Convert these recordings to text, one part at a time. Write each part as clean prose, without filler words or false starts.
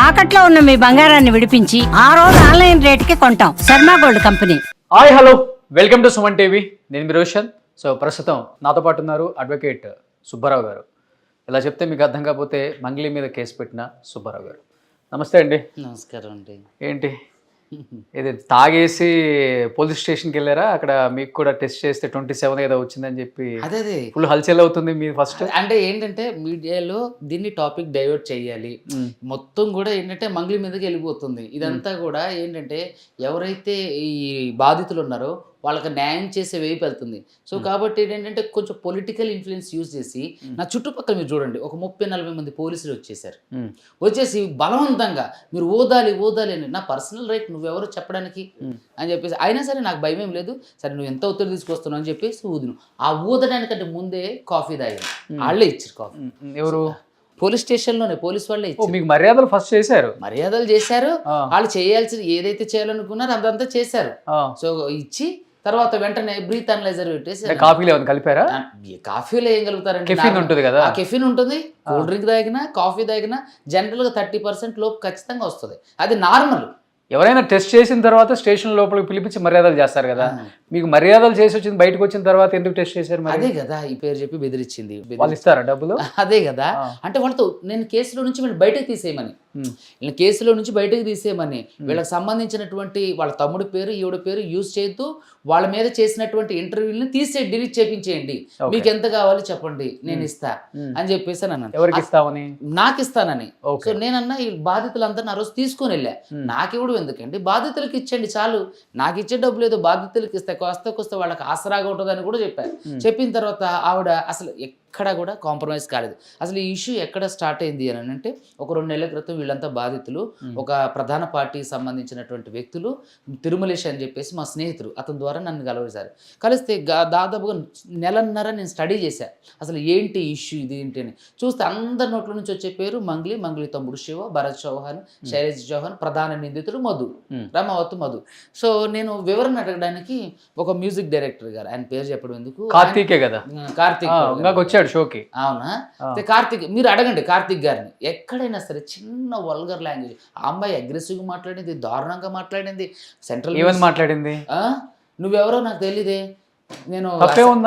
తాకట్లో ఉన్న మీ బంగారాన్ని విడిపించి ఆ రోజు ఆన్లైన్ రేటుకి కొంటాం. Sharma gold company. Hi hello, welcome to Suman TV. నేను మీ రోషన్. సో ప్రస్తుతం నాతో పాటు ఉన్నారు అడ్వకేట్ సుబ్బారావు గారు. ఇలా చెప్తే మీకు అర్థం కాకపోతే మంగ్లీ మీద కేసు పెట్టిన సుబ్బారావు గారు. నమస్తే అండి. నమస్కారం అండి. ఏంటి ఇది తాగేసి పోలీస్ స్టేషన్కి వెళ్ళారా? అక్కడ మీకు కూడా టెస్ట్ చేస్తే 27 ఏదో వచ్చిందని చెప్పి అదే ఫుల్ హల్చల్ అవుతుంది మీ ఫస్ట్. అంటే ఏంటంటే మీడియాలో దీన్ని టాపిక్ డైవర్ట్ చేయాలి, మొత్తం కూడా ఏంటంటే మంగ్లీ మీదకి వెళ్ళిపోతుంది. ఇదంతా కూడా ఏంటంటే ఎవరైతే ఈ బాధితులు ఉన్నారో వాళ్ళకి న్యాయం చేసే వైపు వెళ్తుంది. సో కాబట్టి ఏంటంటే కొంచెం పొలిటికల్ ఇన్ఫ్లుయెన్స్ యూజ్ చేసి నా చుట్టుపక్కల మీరు చూడండి ఒక 30-40 మంది పోలీసులు వచ్చేసారు. వచ్చేసి బలవంతంగా మీరు ఓదాలి అని, నా పర్సనల్ రైట్ నువ్వెవరో చెప్పడానికి అని చెప్పేసి, అయినా సరే నాకు భయం ఏం లేదు, సరే నువ్వు ఎంత ఒత్తిడి తీసుకొస్తున్నావు అని చెప్పేసి ఊదును. ఆ ఊదడానికంటే ముందే కాఫీ తాగాను. వాళ్ళే ఇచ్చారు కాఫీ. ఎవరు? పోలీస్ స్టేషన్లోనే పోలీస్ వాళ్ళే ఇచ్చారు. మీకు మర్యాదలు ఫస్ట్ చేశారు. మర్యాదలు చేశారు. వాళ్ళు చేయాల్సింది ఏదైతే చేయాలనుకున్నారో అదంతా చేశారు. సో ఇచ్చి తర్వాత వెంటనే బ్రీత్ అనలైజర్ పెట్టేసి, కాఫీలో ఏమైనా కలిపారా? కాఫీలో ఏం కలుగుతారంటే కెఫీన్ ఉంటుంది కదా, కెఫీన్ ఉంటుంది. కూల్ డ్రింక్ తాగినా కాఫీ తాగినా జనరల్గా 30% లోపు ఖచ్చితంగా వస్తుంది. అది నార్మల్. ఎవరైనా టెస్ట్ చేసిన తర్వాత స్టేషన్ లోపలికి పిలిపించి మర్యాదలు చేస్తారు కదా, మీకు మర్యాదలు చేసి వచ్చింది బయటకు వచ్చిన తర్వాత ఎందుకు టెస్ట్ చేశారు? అదే కదా ఈ పేరు చెప్పి బెదిరించింది. వాళ్ళు ఇస్తారా డబ్బులు? అదే కదా, అంటే వాళ్ళతో నేను కేసులో నుంచి వీళ్ళు బయటకు తీసేయమని, వీళ్ళ కేసులో నుంచి బయటకు తీసేయమని, వీళ్ళకి సంబంధించినటువంటి వాళ్ళ తమ్ముడి పేరు ఈవిడ పేరు యూజ్ చేయొద్దు, వాళ్ళ మీద చేసినటువంటి ఇంటర్వ్యూని తీసే డిలీట్ చేయించేయండి, మీకు ఎంత కావాలి చెప్పండి నేను ఇస్తా అని చెప్పేసి అన్నాను. ఎవరికి ఇస్తామని? నాకు ఇస్తానని. సో నేనన్నా ఈ బాధితులందరిని ఆ రోజు తీసుకొని వెళ్ళా. నాకెవడు ఎందుకండి, బాధితులకు ఇచ్చండి చాలు, నాకు ఇచ్చే డబ్బు లేదు, బాధితులకు ఇస్తే కొస్తే వాళ్ళకి ఆసరాగా ఉంటుందని కూడా చెప్పారు. చెప్పిన తర్వాత ఆవిడ అసలు ఎక్కడ కూడా కాంప్రమైజ్ కాలేదు. అసలు ఈ ఇష్యూ ఎక్కడ స్టార్ట్ అయింది అని అంటే, ఒక 2 నెలల క్రితం వీళ్ళంతా బాధితులు ఒక ప్రధాన పార్టీకి సంబంధించినటువంటి వ్యక్తులు తిరుమలేష్ అని చెప్పేసి మా స్నేహితుడు, అతని ద్వారా నన్ను కలవేశారు. కలిస్తే దాదాపుగా నెలన్నర నేను స్టడీ చేశాను అసలు ఏంటి ఇష్యూ ఇది ఏంటి అని. చూస్తే అందరి నోట్ల నుంచి వచ్చే పేరు మంగ్లీ తమ్ముడు శివ, భరత్ చౌహాన్, శైలేష్ చౌహాన్, ప్రధాన నిందితుడు మధు, రమావత్ మధు. సో నేను వివరణ అడగడానికి ఒక మ్యూజిక్ డైరెక్టర్ గారు, ఆయన పేరు చెప్పడం ఎందుకు, కార్తీకే కదా, కార్తీక్ వచ్చాడు షోకి. అవునా? కార్తీక్ మీరు అడగండి కార్తీక్ గారిని. ఎక్కడైనా సరే చిన్న వల్గర్ లాంగ్వేజ్, ఆ అమ్మాయి అగ్రెసివ్గా మాట్లాడింది, దారుణంగా మాట్లాడింది. సెంట్రల్ ఏమని మాట్లాడింది? నువ్వెవరో నాకు తెలియదే, నేను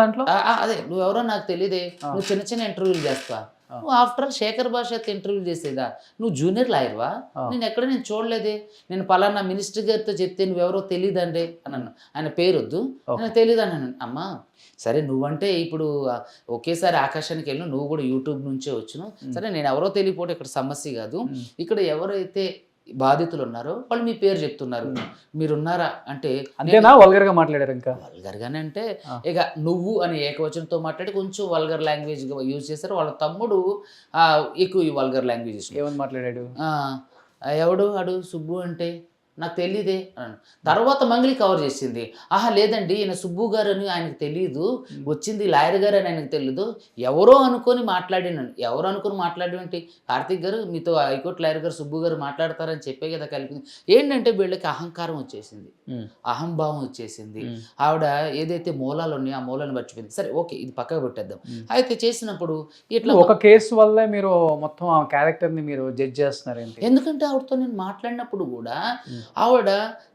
దాంట్లో అదే నువ్వెవరో నాకు తెలియదే, నువ్వు చిన్న ఇంటర్వ్యూలు చేస్తా, నువ్వు ఆఫ్టర్ ఆల్ శేఖర్ భాషతో ఇంటర్వ్యూ చేసేదా, నువ్వు జూనియర్ లాయర్వా, నేను చూడలేదే, నేను పలానా మినిస్టర్ గారితో చెప్తే నువ్వెవరో తెలియదండి అన్నాను. ఆయన పేరు వద్దు, నేను తెలియదు అన్నాను. అమ్మా సరే నువ్వంటే ఇప్పుడు ఒకేసారి ఆకాశానికి వెళ్ళి నువ్వు కూడా యూట్యూబ్ నుంచే వచ్చును, సరే నేను ఎవరో తెలియకపోతే ఇక్కడ సమస్య కాదు, ఇక్కడ ఎవరైతే బాధితులు ఉన్నారో వాళ్ళు మీ పేరు చెప్తున్నారు, మీరున్నారా అంటే అంతేనా? వల్గర్ గా మాట్లాడారు. ఇంకా వల్గర్ గానే అంటే ఇక నువ్వు అని ఏకవచనంతో మాట్లాడి కొంచెం వల్గర్ లాంగ్వేజ్ యూజ్ చేశారు. వాళ్ళ తమ్ముడు ఎక్కువ ఈ వల్గర్ లాంగ్వేజ్ ఏమని మాట్లాడాడు, ఎవడు అడు సుబ్బు అంటే నాకు తెలియదే అన్నాను. తర్వాత మంగ్లీ కవర్ చేసింది, ఆహా లేదండి ఈయన సుబ్బు గారు అని ఆయనకు తెలియదు, వచ్చింది లాయర్ గారు అని ఆయనకు తెలియదు, ఎవరో అనుకొని మాట్లాడినాను. ఎవరు అనుకుని మాట్లాడేంటి, కార్తీక్ గారు మీతో హైకోర్టు లాయర్ గారు సుబ్బు గారు మాట్లాడతారని చెప్పే కదా కలిపింది. ఏంటంటే వీళ్ళకి అహంకారం వచ్చేసింది, అహంభావం వచ్చేసింది. ఆవిడ ఏదైతే మూలాలు ఉన్నాయో ఆ మూలాన్ని మర్చిపోయింది. సరే ఓకే ఇది పక్కకు పెట్టేద్దాం. అయితే చేసినప్పుడు ఇట్లా ఒక కేసు వల్లే మీరు మొత్తం ఆ క్యారెక్టర్ని మీరు జడ్జ్ చేస్తున్నారు. ఎందుకంటే ఆవిడతో నేను మాట్లాడినప్పుడు కూడా ఆవిడ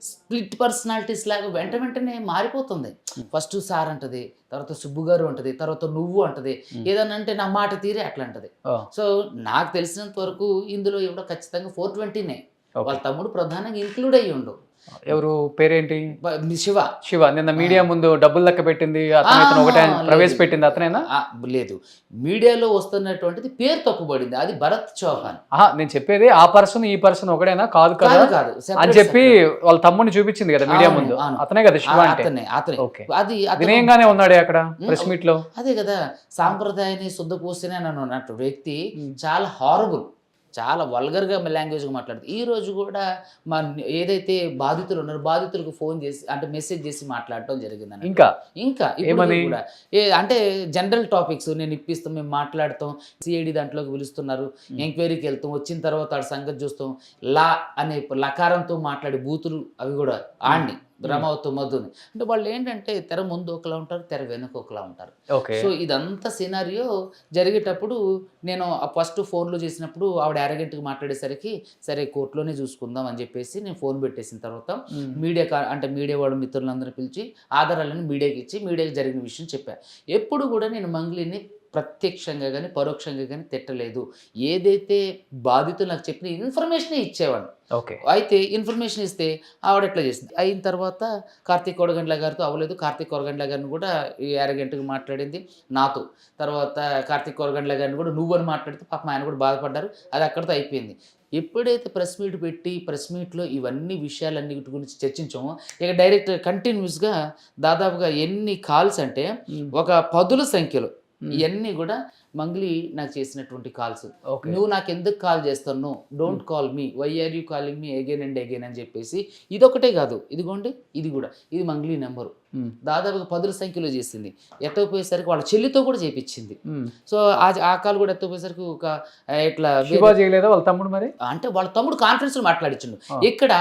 స్ప్లిట్ పర్సనాలిటీస్ లాగా వెంటనే మారిపోతుంది. ఫస్ట్ సార్ అంటది, తర్వాత సుబ్బు గారు అంటది, తర్వాత నువ్వు అంటది, ఏదన్నా అంటే నా మాట తీరే అట్లా అంటది. సో నాకు తెలిసినంత వరకు ఇందులో ఎవడో ఖచ్చితంగా 420నే, వాళ్ళ తమ్ముడు ప్రధానంగా ఇంక్లూడ్ అయ్యి ఉండు. ఎవరు పేరేంటి? శివ. నిన్న మీడియా ముందు డబ్బులు లెక్క పెట్టింది ఒకటే ప్రవేశపెట్టింది అతనేనా? లేదు, మీడియాలో వస్తున్నటువంటిది పేరు తప్పుబడింది, అది భరత్ చౌహాన్. నేను చెప్పేది ఆ పర్సన్ ఈ పర్సన్ ఒకటేనా? కాదు అని చెప్పి వాళ్ళ తమ్ముడిని చూపించింది కదా మీడియా ముందు, అతనే కదా శివ అంటే. అది వినయంగానే ఉన్నాడే అక్కడ ప్రెస్ మీట్ లో. అదే కదా, సాంప్రదాయాన్ని శుద్ధ పూస్తేనే అన్నట్టు వ్యక్తి చాలా హారబుల్, చాలా వల్గర్గా లాంగ్వేజ్గా మాట్లాడుతుంది. ఈ రోజు కూడా మా ఏదైతే బాధితులు ఉన్నారో బాధితులకు ఫోన్ చేసి అంటే మెసేజ్ చేసి మాట్లాడటం జరిగిందని. ఇంకా ఇప్పుడు కూడా అంటే జనరల్ టాపిక్స్ నేను ఇప్పిస్తాం, మేము మాట్లాడతాం, సిఐడి దాంట్లోకి పిలుస్తున్నారు, ఎంక్వైరీకి వెళ్తాం, వచ్చిన తర్వాత వాడి సంగతి చూస్తాం, లా అనే లకారంతో మాట్లాడే బూతులు అవి కూడా ఆడిని రమావత్ మధుని. అంటే వాళ్ళు ఏంటంటే తెర ముందు ఒకలా ఉంటారు, తెర వెనుక ఒకలా ఉంటారు. ఓకే. సో ఇదంతా సినారియో జరిగేటప్పుడు నేను ఫస్ట్ ఫోన్లో చేసినప్పుడు ఆవిడ అరగంటకి మాట్లాడేసరికి సరే కోర్టులోనే చూసుకుందాం అని చెప్పేసి నేను ఫోన్ పెట్టేసిన తర్వాత మీడియా వాళ్ళ మిత్రులందరూ పిలిచి ఆధారాలను మీడియాకి ఇచ్చి మీడియాకి జరిగిన విషయం చెప్పా. ఎప్పుడు కూడా నేను మంగ్లీని ప్రత్యక్షంగా కానీ పరోక్షంగా కానీ తిట్టలేదు. ఏదైతే బాధితులు నాకు చెప్పిన ఇన్ఫర్మేషనే ఇచ్చేవాడు. ఓకే. అయితే ఇన్ఫర్మేషన్ ఇస్తే ఆవిడ ఎట్లా చేసింది. అయిన తర్వాత కార్తీక్ కొడగండ్ల గారితో అవ్వలేదు. కార్తీక్ కొడగండ్ల గారిని కూడా ఈ అరగంటకు మాట్లాడింది నాతో. తర్వాత కార్తీక్ కొడగండ్ల గారిని కూడా నువ్వని మాట్లాడితే పాపం ఆయన కూడా బాధపడ్డారు. అది అక్కడితో అయిపోయింది. ఎప్పుడైతే ప్రెస్ మీట్ పెట్టి ప్రెస్ మీట్లో ఇవన్నీ విషయాలన్నిటి గురించి చర్చించామో ఇక డైరెక్ట్ కంటిన్యూస్గా దాదాపుగా ఎన్ని కాల్స్ అంటే ఒక 10ల సంఖ్యలో ఇవన్నీ కూడా మంగ్లీ నాకు చేసినటువంటి కాల్స్. నువ్వు నాకు ఎందుకు కాల్ చేస్తాను, don't call me, why are you calling me again and again అని చెప్పేసి. ఇదొకటే కాదు, ఇదిగోండి ఇది కూడా, ఇది మంగ్లీ నెంబరు. దాదాపుగా 10ల సంఖ్యలో చేసింది. ఎత్తకపోయేసరికి వాళ్ళ చెల్లితో కూడా చేపించింది. సో ఆ కాల్ కూడా ఎత్తకపోయేసరికి ఒక ఇట్లా చేయలేదా వాళ్ళ తమ్ముడు? మరి అంటే వాళ్ళ తమ్ముడు కాన్ఫరెన్స్లో మాట్లాడించిండు. ఇక్కడ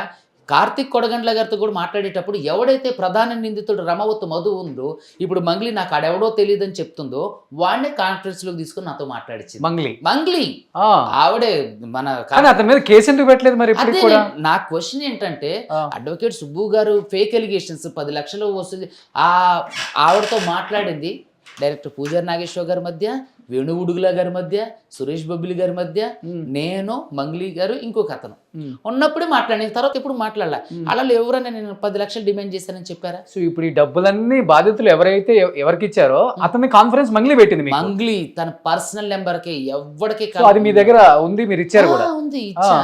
కార్తీక్ కొడగండ్ల గారితో కూడా మాట్లాడేటప్పుడు ఎవడైతే ప్రధాన నిందితుడు రమావత్ మధు ఉందో, ఇప్పుడు మంగ్లీ నాకు ఆడెవడో తెలియదని చెప్తుందో వాడినే కాన్ఫరెన్స్ లోకి తీసుకుని నాతో మాట్లాడించింది మంగ్లీ. ఆవిడే మన అతని మీద కేసు ఎందుకు పెట్టలేదు మరి? నా క్వశ్చన్ ఏంటంటే అడ్వకేట్ సుబ్బు గారు ఫేక్ ఎలిగేషన్స్ 10 లక్షలు వసూలు ఆవిడతో మాట్లాడింది డైరెక్టర్ పూజారి నాగేశ్వర గారి మధ్య, వేణు ఉడుగుల గారి మధ్య, సురేష్ బొబ్బిలి గారి మధ్య, నేను, మంగ్లీ గారు, ఇంకొక అతను ఉన్నప్పుడే మాట్లాడిన తర్వాత ఎప్పుడు మాట్లాడాల. అలా ఎవరైనా నేను 10 లక్షలు డిమాండ్ చేశానని చెప్పారా? సో ఇప్పుడు ఈ డబ్బులన్నీ బాధితులు ఎవరైతే ఎవరికి ఇచ్చారో అతని కాన్ఫరెన్స్ మంగ్లీ పెట్టింది. మంగ్లీ తన పర్సనల్ నెంబర్కి ఎవరికి అది మీ దగ్గర ఉంది, మీరు ఇచ్చారు కూడా? ఉంది, ఇచ్చా.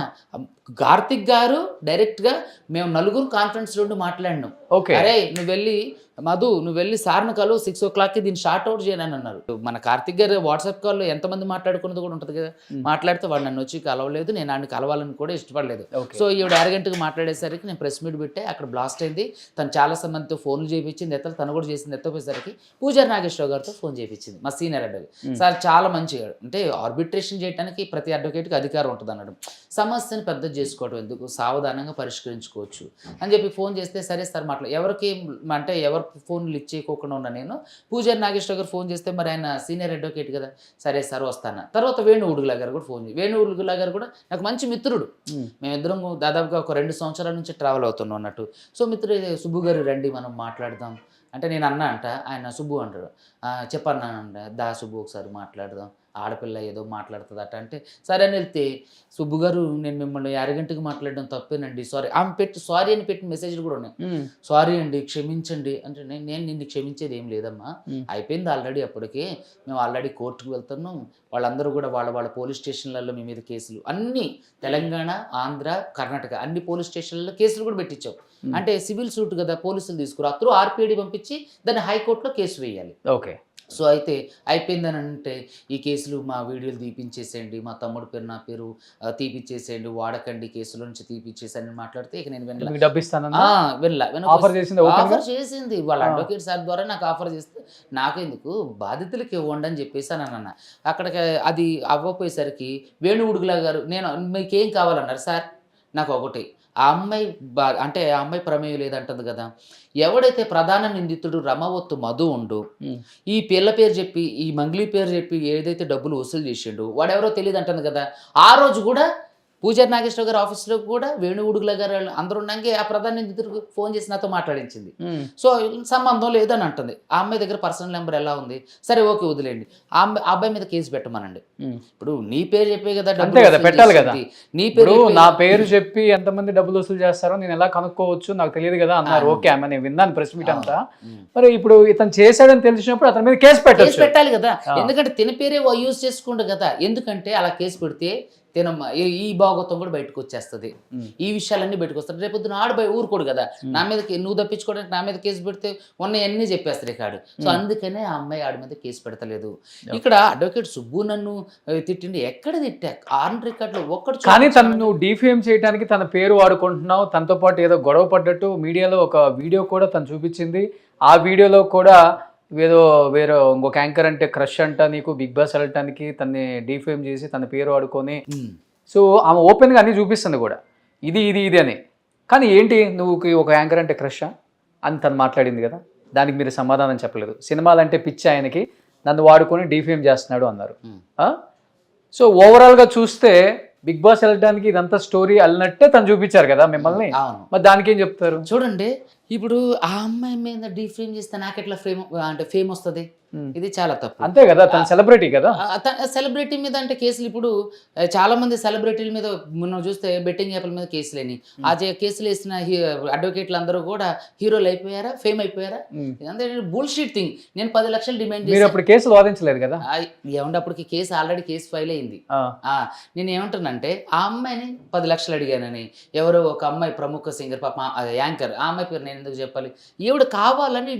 కార్తిక్ గారు డైరెక్ట్ గా మేము 4 కాన్ఫరెన్స్ లో మాట్లాడినాం. అరే నువ్వు వెళ్ళి సార్ని కలు 6 o'clockకి దీన్ని షార్ట్ అవుట్ చేయనని అన్నారు. మన కార్తిక్ గారు వాట్సాప్ కాల్లో ఎంతమంది మాట్లాడుకున్నది కూడా ఉంటుంది కదా. మాట్లాడితే వాడు నన్ను వచ్చి కలవలేదు, నేను ఆయన కలవాలని కూడా ఇష్టపడలేదు. సో ఈవిడ అరగంటకు మాట్లాడేసరికి నేను ప్రెస్ మీట్ పెట్టే అక్కడ బ్లాస్ట్ అయింది. తను చాలా మందితో ఫోన్లు చేయించింది, తను కూడా చేసింది. ఎత్తపోయేసరికి పూజారి నాగేశ్వర గారితో ఫోన్ చేయించింది, మా సీనియర్ అడ్వకేట్. సార్ చాలా మంచిగా అంటే ఆర్బిట్రేషన్ చేయడానికి ప్రతి అడ్వకేట్కి అధికారం ఉంటుంది అన్నాడు. సమస్యను పెద్ద చేసుకోవడం ఎందుకు, సావధానంగా పరిష్కరించుకోవచ్చు అని చెప్పి ఫోన్ చేస్తే సరే సార్ ఎవరికి అంటే ఎవరు ఫోన్లు ఇచ్చేయకోకుండా ఉన్నా నేను. పూజారి నాగేశ్వర గారు ఫోన్ చేస్తే మరి ఆయన సీనియర్ అడ్వకేట్ కదా, సరే సార్ వస్తాను. తర్వాత వేణు ఉడుగుల గారు కూడా ఫోన్ చేసి, వేణు ఉడుగుల గారు కూడా నాకు మంచి మిత్రుడు. మేమిద్దరం దాదాపుగా ఒక 2 సంవత్సరాల నుంచి ట్రావెల్ అవుతున్నాం అన్నట్టు. సో మిత్రుడు సుబ్బు గారు రండి మనం మాట్లాడదాం అంటే నేను ఆయన సుబ్బు అంటాడు. చెప్పన్నానంట, దా సుబ్బు ఒకసారి మాట్లాడదాం, ఆడపిల్ల ఏదో మాట్లాడుతుందట అంటే సరే అని వెళ్తే, సుబ్బు గారు నేను మిమ్మల్ని అరగంటకి మాట్లాడడం తప్పేనండి, సారీ. ఆమె సారీ అని పెట్టిన మెసేజ్లు కూడా ఉన్నాయి. సారీ అండి, క్షమించండి అంటే నేను నిన్ను క్షమించేది ఏం లేదమ్మా, అయిపోయింది ఆల్రెడీ. అప్పటికే మేము ఆల్రెడీ కోర్టుకు వెళ్తున్నాం. వాళ్ళందరూ కూడా వాళ్ళ పోలీస్ స్టేషన్లలో మీ మీద కేసులు అన్ని తెలంగాణ, ఆంధ్ర, కర్ణాటక అన్ని పోలీస్ స్టేషన్లలో కేసులు కూడా పెట్టించాం. అంటే సివిల్ సూట్ కదా, పోలీసులు తీసుకురా అత్రూ ఆర్పిఐడి పంపించి దాన్ని హైకోర్టులో కేసు వేయాలి. ఓకే. సో అయితే అయిపోయిందని అంటే ఈ కేసులు మా వీడియోలు తీపించేసేయండి, మా తమ్ముడు పేరు నా పేరు తీపిచ్చేసేయండి, వాడకండి, కేసుల నుంచి తీపిచ్చేసని మాట్లాడితే ఇక నేను ఆఫర్ చేసింది వాళ్ళ అడ్వకేట్ సార్ ద్వారా నాకు ఆఫర్ చేస్తే నాకెందుకు బాధితులకి ఇవ్వండి అని చెప్పేసి అని అన్న. అక్కడికి అది అవ్వపోయేసరికి వేణు ఉడుగుల గారు నేను మీకేం కావాలన్నారు సార్, నాకు ఒకటి ఆ అమ్మాయి ప్రమేయం లేదంటుంది కదా. ఎవడైతే ప్రధాన నిందితుడు రమావత్ మధు ఉండు ఈ పిల్ల పేరు చెప్పి ఈ మంగ్లీ పేరు చెప్పి ఏదైతే డబ్బులు వసూలు చేసిండు వాడెవరో తెలియదు అంటుంది కదా. ఆ రోజు కూడా పూజారి నాగేశ్వర గారి ఆఫీస్లో కూడా వేణు ఉడుగుల గారు అందరూ ఉన్నాకే ఆ ప్రధాన నిందితుడికి ఫోన్ చేసి నాతో మాట్లాడించింది. సో సంబంధం లేదని అంటుంది. ఆ అమ్మాయి దగ్గర పర్సనల్ నెంబర్ ఎలా ఉంది, సరే ఓకే వదిలేండి, ఆ అబ్బాయి మీద కేసు పెట్టమనండి. ఇప్పుడు నీ పేరు చెప్పే కదా పెట్టాలి కదా, నీ పేరు నా పేరు చెప్పి ఎంతమంది డబ్బులు వసూలు చేస్తారో నేను ఎలా కనుక్కోవచ్చు, నాకు తెలియదు కదా అన్నారు. ఓకే ఆమె, నేను విన్నాను ప్రెస్ మీట్ అంతా. మరి ఇప్పుడు ఇతను చేశాడని తెలిసినప్పుడు అతని మీద కేసు పెట్టాలి కదా, ఎందుకంటే తిన పేరే యూజ్ చేసుకుంటా కదా. ఎందుకంటే అలా కేసు పెడితే ఈ భాగవతం కూడా బయటకు వచ్చేస్తుంది, ఈ విషయాలన్నీ బయటకు వస్తాయి. రేపొద్దున ఆడబోయి ఊరుకోడు కదా, నా మీద నువ్వు తప్పించుకోవడానికి నా మీద కేసు పెడితే అన్నీ చెప్పేస్తారు కాడు. సో అందుకనే ఆ అమ్మాయి ఆడి మీద కేసు పెడతలేదు. ఇక్కడ అడ్వకేట్ సుబ్బు నన్ను తిట్టిండి, ఎక్కడ తిట్టా ఆన్ రికార్డులో ఒక్కడు. కానీ తను డిఫేమ్ చేయడానికి తన పేరు వాడుకుంటున్నావు, తనతో పాటు ఏదో గొడవ పడ్డట్టు మీడియాలో ఒక వీడియో కూడా తను చూపించింది. ఆ వీడియోలో కూడా వేరే ఇంకొక యాంకర్ అంటే క్రష్ అంట నీకు బిగ్ బాస్ వెళ్ళటానికి తన్ని డిఫేమ్ చేసి తన పేరు వాడుకొని, సో ఆమె ఓపెన్గా అన్నీ చూపిస్తుంది కూడా ఇది ఇది ఇది అని. కానీ ఏంటి నువ్వు ఒక యాంకర్ అంటే క్రషా? అని తను మాట్లాడింది కదా, దానికి మీరు సమాధానం చెప్పలేదు. సినిమాలంటే పిచ్చి ఆయనకి, నన్ను వాడుకొని డిఫేమ్ చేస్తున్నాడు అన్నారు. సో ఓవరాల్గా చూస్తే బిగ్ బాస్ వెళ్ళడానికి ఇదంతా స్టోరీ అల్లినట్టే తను చూపించారు కదా మిమ్మల్ని. అవును. మరి దానికి ఏం చెప్తారు? చూడండి, ఇప్పుడు ఆ అమ్మాయి మీద డీఫ్రేమ్ చేస్తే నాకు ఎట్లా ఫేమ్ వస్తుంది? ఇది చాలా తప్పు. అంతే కదా, తను సెలబ్రిటీ కదా. సెలబ్రిటీ మీద అంటే కేసులు ఇప్పుడు చాలా మంది సెలబ్రిటీల మీద మనం చూస్తే బెట్టింగ్ యాప్ల మీద కేసులేని ఆ కేసులు వేసిన అడ్వకేట్లు అందరూ కూడా హీరోలు అయిపోయారా, ఫేమ్ అయిపోయారా? ఇదంతా బుల్షిట్ థింగ్. నేను 10 లక్షలు డిమాండ్ మీరు అప్పుడు కేసులు వాదించలేదు కదా? ఏమంటే అప్పటికి కేసు ఆల్రెడీ కేసు ఫైల్ అయింది. నేను ఏమంటానంటే ఆ అమ్మాయిని 10 లక్షలు అడిగానని, ఎవరో ఒక అమ్మాయి ప్రముఖ సింగర్ పాప యాంకర్, ఆ అమ్మాయి పేరు నేను ఎందుకు చెప్పాలి, ఈవిడ కావాలని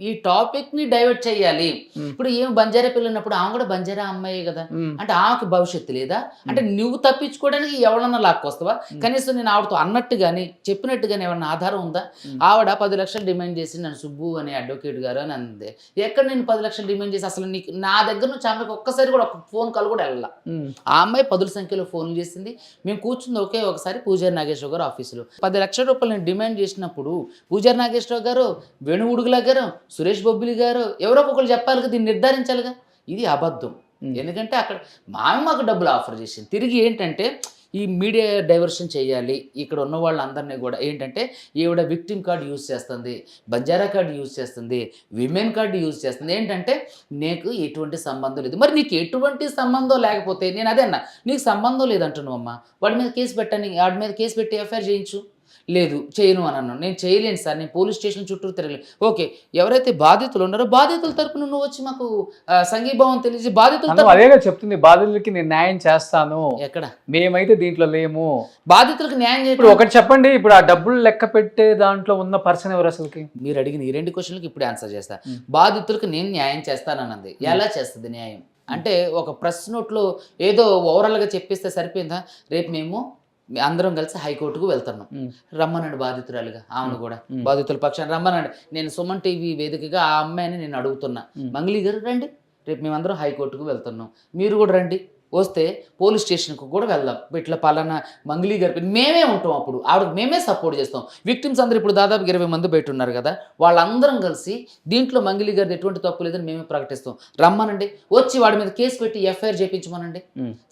ఈ టాపిక్ ని డైవర్ట్ చేయాలి. ఇప్పుడు ఏం బంజారా పిల్లన్నప్పుడు ఆమె కూడా బంజారా అమ్మాయి కదా, అంటే ఆమెకి భవిష్యత్తు లేదా? అంటే నువ్వు తప్పించుకోవడానికి ఎవరన్నా లాక్కొస్తావా? కనీసం నేను ఆవిడతో అన్నట్టుగాని చెప్పినట్టుగాని ఏమన్నా ఆధారం ఉందా? ఆవిడ 10 లక్షలు డిమాండ్ చేసి నన్ను సుబ్బు అనే అడ్వకేట్ గారు అని అంది. ఎక్కడ నేను 10 లక్షలు డిమాండ్ చేసి అసలు నీకు నా దగ్గర నుంచి ఆమెకు ఒక్కసారి కూడా ఒక ఫోన్ కాల్ కూడా వెళ్ళాల. ఆ అమ్మాయి 10 సంఖ్యలో ఫోన్లు చేసింది. మేము కూర్చుంది ఒకే ఒకసారి పూజారి నాగేశ్వరరావు గారు ఆఫీసులో 10 లక్షల రూపాయలు నేను డిమాండ్ చేసినప్పుడు పూజారి నాగేశ్వరరావు గారు, వేణుగుడుగుల గారు, సురేష్ బొబ్బిలి గారు ఎవరో ఒకరు చెప్పాలి కదా, దీన్ని నిర్ధారించాలిగా. ఇది అబద్ధం. ఎందుకంటే అక్కడ మాకు డబ్బులు ఆఫర్ చేసింది. తిరిగి ఏంటంటే ఈ మీడియా డైవర్షన్ చేయాలి, ఇక్కడ ఉన్న వాళ్ళందరినీ కూడా ఏంటంటే ఈవిడ విక్టిమ్ కార్డు యూజ్ చేస్తుంది, బంజారా కార్డు యూజ్ చేస్తుంది, విమెన్ కార్డు యూజ్ చేస్తుంది. ఏంటంటే నీకు ఎటువంటి సంబంధం లేదు. మరి నీకు ఎటువంటి సంబంధం లేకపోతే నేను అదే అన్నా, నీకు సంబంధం లేదంటున్నావు అమ్మా, వాడి మీద కేసు పెట్టని, వాడి మీద కేసు పెట్టి ఎఫ్ఐఆర్ చేయించు. లేదు చేయను అని అన్నాను. నేను చేయలేను సార్, నేను పోలీస్ స్టేషన్ చుట్టూ తిరగలేదు. ఓకే, ఎవరైతే బాధితులు ఉన్నారో బాధితుల తరపున నువ్వు వచ్చి మాకు సంఘీభావం తెలియజేసి బాధితులు అదేగా చెప్తుంది, బాధితులకి నేను న్యాయం చేస్తాను. ఎక్కడ మేమైతే దీంట్లో లేము. బాధితులకు న్యాయం చేయ ఇప్పుడు ఒకటి చెప్పండి, ఇప్పుడు ఆ డబ్బులు లెక్క పెట్టే దాంట్లో ఉన్న పర్సన్ ఎవరు అసలుకి? మీరు అడిగిన ఈ 2 క్వశ్చన్లకి ఇప్పుడు ఆన్సర్ చేస్తా. బాధితులకు నేను న్యాయం చేస్తానన్నది ఎలా చేస్తుంది న్యాయం? అంటే ఒక ప్రెస్ నోట్లో ఏదో ఓవరాల్గా చెప్పేస్తే సరిపోయిందా? రేపు మేము అందరం కలిసి హైకోర్టుకు వెళ్తున్నాం, రమ్మనండి బాధితురాలుగా ఆమెను కూడా, బాధితుల పక్షాన్ని రమ్మనండి. నేను సుమన్ టీవీ వేదికగా ఆ అమ్మాయిని నేను అడుగుతున్నా, మంగళి గారు రండి, రేపు మేమందరం హైకోర్టుకు వెళ్తున్నాం, మీరు కూడా రండి, వస్తే పోలీస్ స్టేషన్కు కూడా వెళ్దాం. ఇట్లా పలానా మంగళి గారి మేమే ఉంటాం, అప్పుడు ఆవిడకి మేమే సపోర్ట్ చేస్తాం. విక్టిమ్స్ అందరూ ఇప్పుడు దాదాపు 20 మంది బయట ఉన్నారు కదా, వాళ్ళందరం కలిసి దీంట్లో మంగళి గారిది ఎటువంటి తప్పు లేదని మేమే ప్రకటిస్తాం, రమ్మనండి, వచ్చి వాడి మీద కేసు పెట్టి ఎఫ్ఐఆర్ చేయించమనండి,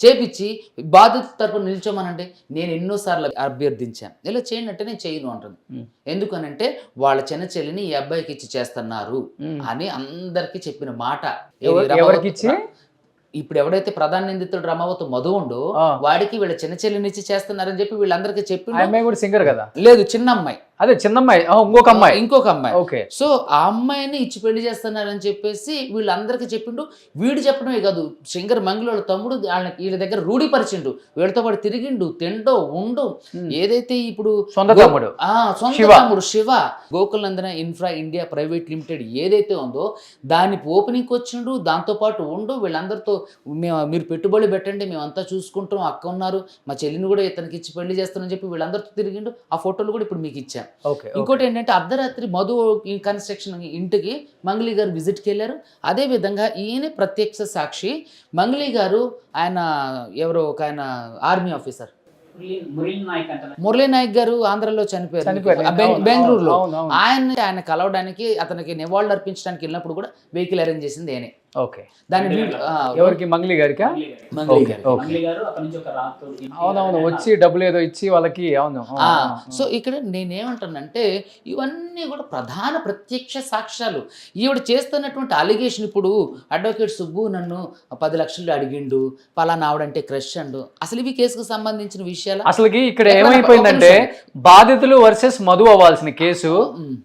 చేపించి బాధిత తరపున నిల్చోమనండి. నేను ఎన్నోసార్లు అభ్యర్థించాను, ఇలా చేయండి అంటే నేను చేయను అంటుంది. ఎందుకనంటే వాళ్ళ చిన్న చెల్లిని ఈ అబ్బాయికి ఇచ్చి చేస్తున్నారు అని అందరికీ చెప్పిన మాట. ఇప్పుడు ఎవడైతే ప్రధాన నిందితుడు రమావత్ మధు ఉండో వాడికి వీళ్ళ చిన్న చెల్లినిచ్చి చేస్తున్నారని చెప్పి వీళ్ళందరికీ చెప్పి, అమ్మాయి కూడా సింగర్ కదా? లేదు, చిన్న అమ్మాయి, అదే చిన్న అమ్మాయి, ఇంకొక అమ్మాయి. ఓకే, సో ఆ అమ్మాయిని ఇచ్చి పెళ్లి చేస్తున్నారని చెప్పేసి వీళ్ళందరికీ చెప్పిండు. వీడు చెప్పడమే కాదు, సింగర్ మంగళ వాళ్ళ తమ్ముడు వీళ్ళ దగ్గర రూఢిపరిచిండు, వీళ్ళతో పాటు తిరిగిండు, తిండో ఉండు. ఏదైతే ఇప్పుడు సొంత తమ్ముడు శివ గోకుల్ నందన ఇన్ఫ్రా ఇండియా ప్రైవేట్ లిమిటెడ్ ఏదైతే ఉందో దాని ఓపెనింగ్ వచ్చిండు, దాంతో పాటు ఉండు. వీళ్ళందరితో మీరు పెట్టుబడి పెట్టండి, మేమంతా చూసుకుంటాం, అక్క ఉన్నారు, మా చెల్లిని కూడా ఇతనికి ఇచ్చి పెళ్లి చేస్తానని చెప్పి వీళ్ళందరితో తిరిగిండు. ఆ ఫోటోలు కూడా ఇప్పుడు మీకు ఇచ్చాను. ఇంకోటి ఏంటంటే అర్ధరాత్రి మధు కన్స్ట్రక్షన్ ఇంటికి మంగళి గారు విజిట్కి వెళ్ళారు. అదే విధంగా ఈయన ప్రత్యక్ష సాక్షి. మంగళి గారు ఆయన ఎవరో ఒక ఆయన ఆర్మీ ఆఫీసర్ మురళీ నాయక్ గారు ఆంధ్రలో చనిపోయారు బెంగళూరులో. ఆయన కలవడానికి అతనికి నివాళులు అర్పించడానికి వెళ్ళినప్పుడు కూడా వెహికల్ అరేంజ్ చేసింది నేనే. ఓకే, దాని ఎవరికి? మంగళి గారికి. అవునవును, వచ్చి డబ్బులు ఏదో ఇచ్చి వాళ్ళకి. అవును. సో ఇక్కడ నేనేమంటానంటే ఇవన్నీ కూడా ప్రధాన ప్రత్యక్ష సాక్ష్యాలు. ఈవిడ చేస్తున్నటువంటి అలిగేషన్, ఇప్పుడు అడ్వకేట్ సుబ్బు నన్ను 10 లక్షలు అడిగిండు, పలానా ఆవిడంటే క్రష్ అండు, అసలు ఇవి కేసుకు సంబంధించిన విషయాలు. అసలుకి ఇక్కడ ఏమైపోయిందంటే బాధితులు వర్సెస్ మధు అవ్వాల్సిన కేసు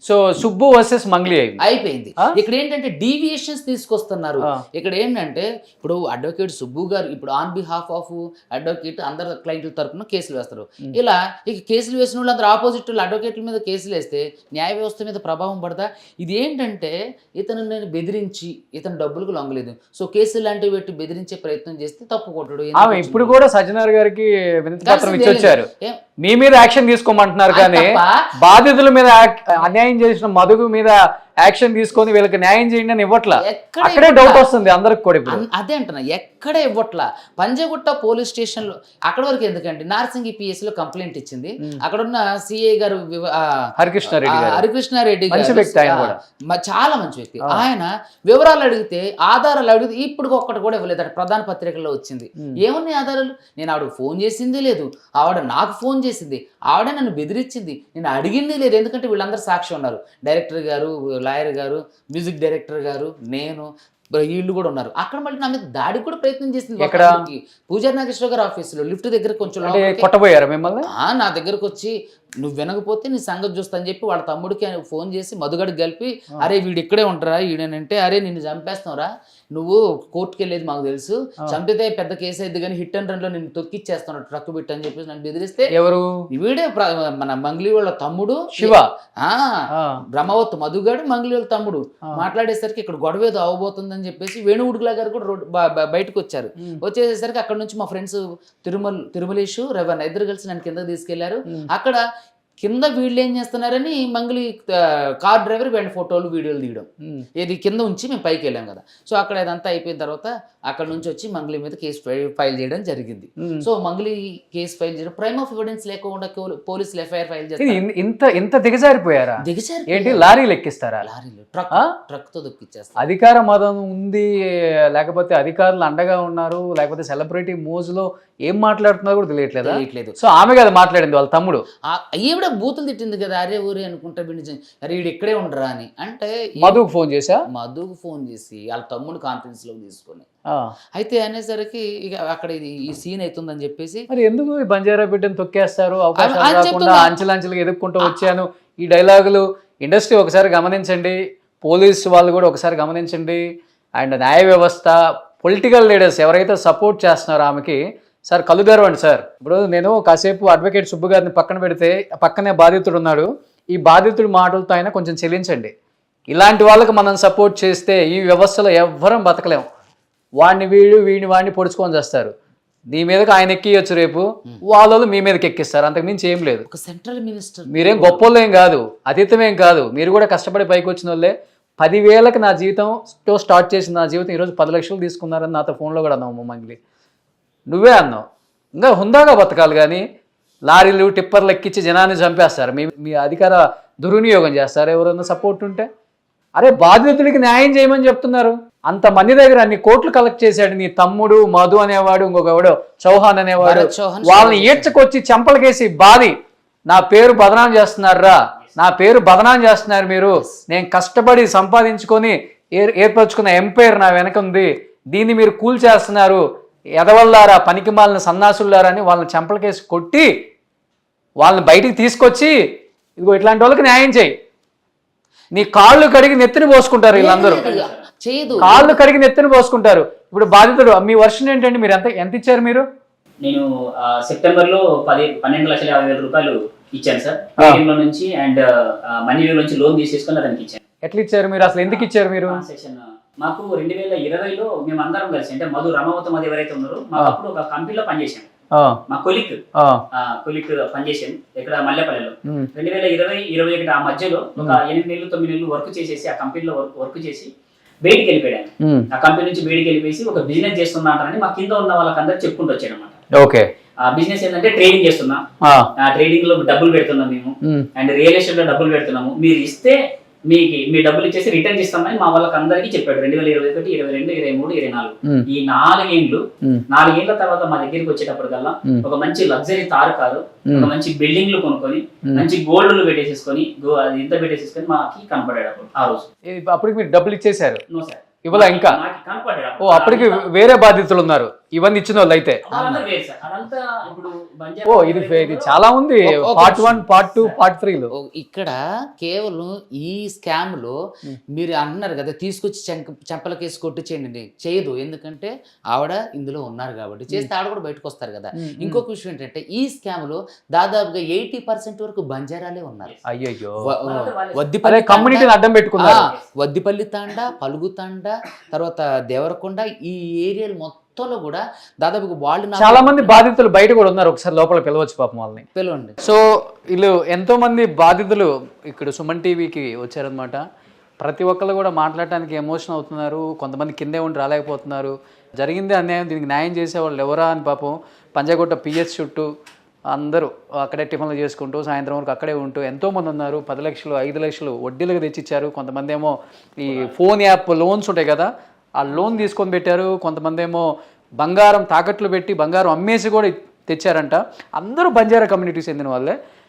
సో సుబ్బు వర్సెస్ మంగళి అయిపోయింది. ఇక్కడ ఏంటంటే డీవియేషన్స్ తీసుకొస్తున్నారు. ఇక్కడ ఏంటంటే ఇప్పుడు అడ్వకేట్ సుబ్బు గారు ఇప్పుడు ఆన్ బిహాఫ్ ఆఫ్ అడ్వకేట్ అందరు క్లయింట్ల తరపున కేసులు వేస్తారు. ఇలా ఇక కేసులు వేసిన వాళ్ళు అందరూ ఆపోజిట్ అడ్వకేట్ల మీద కేసులు వేస్తే న్యాయ వ్యవస్థ మీద ప్రభావం పడదా? ఇది ఏంటంటే ఇతను నేను బెదిరించి ఇతను డబ్బులకు లొంగలేదు, సో కేసులు లాంటివి పెట్టి బెదిరించే ప్రయత్నం చేస్తే తప్పు కొట్టడు. ఇప్పుడు కూడా సజ్జనార్ గారికి వినతి పత్రం ఇచ్చి వచ్చారు. మీ మీద యాక్షన్ తీసుకోమంటున్నారు కానీ తప్ప. బాధితుల మీద అన్యాయం చేసిన మధుగు మీద యాక్షన్ తీసుకొని వీళ్ళకి న్యాయం చేయండి అని ఇవ్వట్లా. ఎక్కడ అక్కడే డౌట్ వస్తుంది అందరికి కూడా ఇప్పుడు. అదే అంటున్నా, ఎక్కడ ఇవ్వట్లా. పంజగుట్ట పోలీస్ స్టేషన్ లో అక్కడ వరకు ఎందుకంటే నార్సింగి పిఎస్ లో కంప్లైంట్ ఇచ్చింది. అక్కడ ఉన్న సిఐ గారు హరికృష్ణారెడ్డి మంచి వ్యక్తి ఆయన కూడా. చాలా మంచి వ్యక్తి. ఆయన వివరాలు అడిగితే ఆధారాలు అడిగితే ఇప్పుడు ఒక్కటి కూడా ఇవ్వలేదు. అక్కడ ప్రధాన పత్రికల్లో వచ్చింది. ఏమున్నాయి ఆధారాలు? నేను ఆవిడకు ఫోన్ చేసింది లేదు, ఆవిడ నాకు ఫోన్ చేసింది, ఆవిడ నన్ను బెదిరించింది, నేను అడిగింది లేదు. ఎందుకంటే వీళ్ళందరూ సాక్షి ఉన్నారు, డైరెక్టర్ గారు, లాయర్ గారు, మ్యూజిక్ డైరెక్టర్ గారు, నేను, వీళ్ళు కూడా ఉన్నారు. అక్కడ మళ్ళీ నా మీద దాడికి కూడా ప్రయత్నం చేసింది. పూజారి నాగేశ్వర గారు ఆఫీసులో లిఫ్ట్ దగ్గర కొంచెం కొట్టబోయారు మిమ్మల్ని. నా దగ్గరకు వచ్చి నువ్వు వినకపోతే నీ సంగతి చూస్తా అని చెప్పి వాళ్ళ తమ్ముడికి ఆయన ఫోన్ చేసి మధుగడికి కలిపి, అరే వీడు ఇక్కడే ఉంటారా, ఈడనంటే అరే నిన్ను చంపేస్తున్నారా, నువ్వు కోర్టుకి వెళ్ళేది మాకు తెలుసు, చంపితే పెద్ద కేసు అయింది కానీ హిట్ అండ్ రన్ లో నిన్ను తొక్కిచ్చేస్తున్నాడు ట్రక్ బిట్ అని చెప్పేసి నన్ను బెదిరిస్తే, ఎవరు వీడే మన మంగ్లీ వాళ్ళ తమ్ముడు శివ, బ్రహ్మవత్ మధుగాడు మంగ్లీ వాళ్ళ తమ్ముడు మాట్లాడేసరికి ఇక్కడ గొడవ ఏదో అవబోతుందని చెప్పేసి వేణుగుడిలా గారు కూడా బయటకు వచ్చారు. వచ్చేసరికి అక్కడ నుంచి మా ఫ్రెండ్స్ తిరుమలేషు రవణ ఇద్దరు కలిసి నన్ను కింద తీసుకెళ్లారు. అక్కడ కింద వీళ్ళు ఏం చేస్తున్నారని మంగళి కార్ డ్రైవర్ వీళ్ళ ఫోటోలు వీడియోలు తీయడం, ఇది కింద ఉంచి మేము పైకి వెళ్ళాం కదా. సో అక్కడ ఇదంతా అయిపోయిన తర్వాత అక్కడ నుంచి వచ్చి మంగళి మీద కేసు ఫైల్ చేయడం జరిగింది. సో మంగళి కేసు ఫైల్ చేయడం, ప్రైమ్ ఆఫ్ ఎవిడెన్స్ లేకుండా పోలీసులు ఎఫ్ఐఆర్ ఫైల్ చేస్తారు. ఇంత దిగజారిపోయారా? ఏంటి లారీలు ఎక్కిస్తారా? లారీలు ట్రక్ తో దొక్కిచ్చేస్తారు. అధికార మదం ఉంది, లేకపోతే అధికారులు అండగా ఉన్నారు, లేకపోతే సెలబ్రిటీ మోజులో ఏం మాట్లాడుతున్నారు కూడా తెలియట్లేదు. సో ఆమె కదా మాట్లాడింది వాళ్ళ తమ్ముడు. ఈవిడ బూతులు తిట్టింది కదా, అరే ఊరే అనుకుంటా అరే వీడు ఇక్కడే ఉండరా అని. అంటే మధుకు ఫోన్ చేసి వాళ్ళ తమ్ముడు కాన్ఫరెన్స్ లో తీసుకొని అయితే అనేసరికి ఇక అక్కడ ఈ సీన్ అవుతుందని చెప్పేసి, మరి ఎందుకు ఈ బంజారా బిడ్డను తొక్కేస్తారు, అవకాశాలు రాకుండా అంచెలంచెలుగా ఎదుర్కొంటూ వచ్చాను, ఈ డైలాగులు ఇండస్ట్రీ ఒకసారి గమనించండి, పోలీసు వాళ్ళు కూడా ఒకసారి గమనించండి, అండ్ న్యాయ వ్యవస్థ, పొలిటికల్ లీడర్స్ ఎవరైతే సపోర్ట్ చేస్తున్నారో ఆమెకి, సార్ కళ్ళు తెరవండి సార్. ఇప్పుడు నేను కాసేపు అడ్వకేట్ సుబ్బు గారిని పక్కన పెడితే పక్కనే బాధితుడు ఉన్నాడు, ఈ బాధితుడి మాటలతో అయినా కొంచెం చెల్లించండి. ఇలాంటి వాళ్ళకి మనం సపోర్ట్ చేస్తే ఈ వ్యవస్థలో ఎవ్వరం బతకలేము. వాడిని పొడుచుకొని చేస్తారు. నీ మీదకి ఆయన ఎక్కియొచ్చు, రేపు వాళ్ళు మీ మీదకి ఎక్కిస్తారు, అంతకు మించి ఏం లేదు. ఒక సెంట్రల్ మినిస్టర్, మీరేం గొప్ప ఏం కాదు, అతీతమేం కాదు, మీరు కూడా కష్టపడి పైకి వచ్చిన వాళ్ళే. 10,000కి నా జీవితంతో స్టార్ట్ చేసిన నా జీవితం ఈరోజు 10 లక్షలు తీసుకున్నారని నాతో ఫోన్లో కూడా అన్నావు మంగ్లీ. నువ్వే అన్నావు. ఇంకా హుందాగా బతకాలి కానీ లారీలు టిప్పర్లు ఎక్కించి జనాన్ని చంపేస్తారు. మీ అధికార దుర్వినియోగం చేస్తారు ఎవరన్నా సపోర్ట్ ఉంటే. అరే బాధితుడికి న్యాయం చేయమని చెప్తున్నారు. అంతమంది దగ్గర అన్ని కోట్లు కలెక్ట్ చేశాడు నీ తమ్ముడు మధు అనేవాడు, ఇంకొకవాడు చౌహాన్ అనేవాడు. వాళ్ళని ఈడ్చకొచ్చి చెంపలకేసి బాధి నా పేరు బదనాం చేస్తున్నారా, నా పేరు బదనాం చేస్తున్నారు మీరు, నేను కష్టపడి సంపాదించుకొని ఏర్పరచుకున్న ఎంపైర్ నా వెనక ఉంది, దీన్ని మీరు కూల్ చేస్తున్నారు, ఎదవల్లారా, పనికి మాలిన సన్నాసులారా అని వాళ్ళని చెంపలకేసి కొట్టి వాళ్ళని బయటికి తీసుకొచ్చి ఇదిగో ఇట్లాంటి వాళ్ళకి న్యాయం చేయి. నీ కాళ్ళు కడిగి నెత్తిని పోసుకుంటారు వీళ్ళందరూ, కాళ్ళు కడిగి నెత్తిని పోసుకుంటారు. ఇప్పుడు బాధితుడు మీ వర్షన్ ఏంటండి, మీరు ఎంత ఇచ్చారు? మీరు నేను సెప్టెంబర్ లో 12,50,000 రూపాయలు ఇచ్చాను సార్ లో నుంచి, అండ్ మనీ నుంచి లోన్ తీసేసుకొని అతనికి ఇచ్చాను. ఎట్లా ఇచ్చారు మీరు, అసలు ఎందుకు ఇచ్చారు మీరు? మాకు 2020లో మేము అందరం కలిసి, అంటే రమవతం ఎవరైతే ఉన్నారో మాకు అప్పుడు ఒక కంపెనీలో పనిచేసాం, మా కొలిక్ పనిచేసాను ఇక్కడ మల్లెపల్లిలో. 2020-21 ఆ మధ్యలో ఒక 8 నెలలు 9 నెలలు వర్క్ చేసేసి ఆ కంపెనీలో వర్క్ చేసి బయటికి వెళ్ళిపోయాను. ఆ కంపెనీ నుంచి బయటికి వెళ్ళిపోయి ఒక బిజినెస్ చేస్తున్నా అంటారని మా కింద ఉన్న వాళ్ళకందరూ చెప్పుకుంటూ వచ్చాడు అనమాట. ఓకే, ఆ బిజినెస్ ఏంటంటే ట్రేడింగ్ చేస్తున్నా, ఆ ట్రేడింగ్ లో డబ్బులు పెడుతున్నాం మేము, అండ్ రియల్ ఎస్టేట్ లో డబ్బులు పెడుతున్నాము, మీరు ఇస్తే మీ డబ్బులు ఇచ్చేసి రిటర్న్ చేస్తామని మా వాళ్ళకి అందరికీ చెప్పాడు. 2021, 2022, 2023, 2024 ఈ 4 ఏళ్ల తర్వాత మా దగ్గరికి వచ్చేటప్పటికల్లా ఒక మంచి లగ్జరీ తారు కారు, ఒక మంచి బిల్డింగ్లు కొనుక్కొని, మంచి గోల్డ్లు పెట్టేసేసుకొని, అది ఇంత పెట్టేసేసుకొని మాకి కనపడాడు ఆ రోజు. అప్పటికి మీరు డబ్బులు ఇచ్చేసారు? నో సార్, ఇవ్వలే ఇంకా. ఓ, అప్పటికి వేరే బాధితులు ఉన్నారు, ఇవన్నీ ఇచ్చిన వాళ్ళు అయితే. ఓ, ఇది చాలా ఉంది, పార్ట్ 1, పార్ట్ 2, పార్ట్ 3లో. ఇక్కడ కేవలం ఈ స్కామ్ లో మీరు అన్నారు కదా తీసుకొచ్చి చెంపల కేసు కొట్టి చేయండి, చేయదు. ఎందుకంటే ఆవిడ ఇందులో ఉన్నారు కాబట్టి, చేస్తే ఆవిడ కూడా బయటకు వస్తారు కదా. ఇంకొక విషయం ఏంటంటే ఈ స్కామ్ లో దాదాపుగా 80% వరకు బంజారాలే ఉన్నారు. అయ్యో, వద్దిపల్లి కమ్యూనిటీని అడ్డం పెట్టుకున్నారు. వద్దిపల్లి తాండా, పలుగు తాండా, తర్వాత దేవరకొండ, ఈ ఏరియాలు మొత్తం మొత్తంలో కూడా దాదాపు వాళ్ళు నాకు చాలా మంది బాధితులు బయట కూడా ఉన్నారు, ఒకసారి లోపల పిలవచ్చు పాపం వాళ్ళని. పిలవండి. సో వీళ్ళు ఎంతో మంది బాధితులు ఇక్కడ సుమన్ టీవీకి వచ్చారనమాట. ప్రతి ఒక్కళ్ళు కూడా మాట్లాడటానికి ఎమోషన్ అవుతున్నారు, కొంతమంది కిందే ఉండి రాలేకపోతున్నారు. జరిగిందే అన్యాయం, దీనికి న్యాయం చేసేవాళ్ళు ఎవరా అని పాపం పంజాగుట్ట పిఎస్ చుట్టూ అందరూ అక్కడే టిఫిన్లు చేసుకుంటూ సాయంత్రం వరకు అక్కడే ఉంటూ ఎంతోమంది ఉన్నారు. 10 లక్షలు 5 లక్షలు వడ్డీలకు తెచ్చిచ్చారు. కొంతమంది ఏమో ఈ ఫోన్ యాప్ లోన్స్ ఉంటాయి కదా, ఆ లోన్ తీసుకొని పెట్టారు. కొంతమంది ఏమో బంగారం తాకట్లు పెట్టి బంగారం అమ్మేసి కూడా తెచ్చారంట. అందరూ బంజారా కమ్యూనిటీకి చెందిన వాళ్ళే.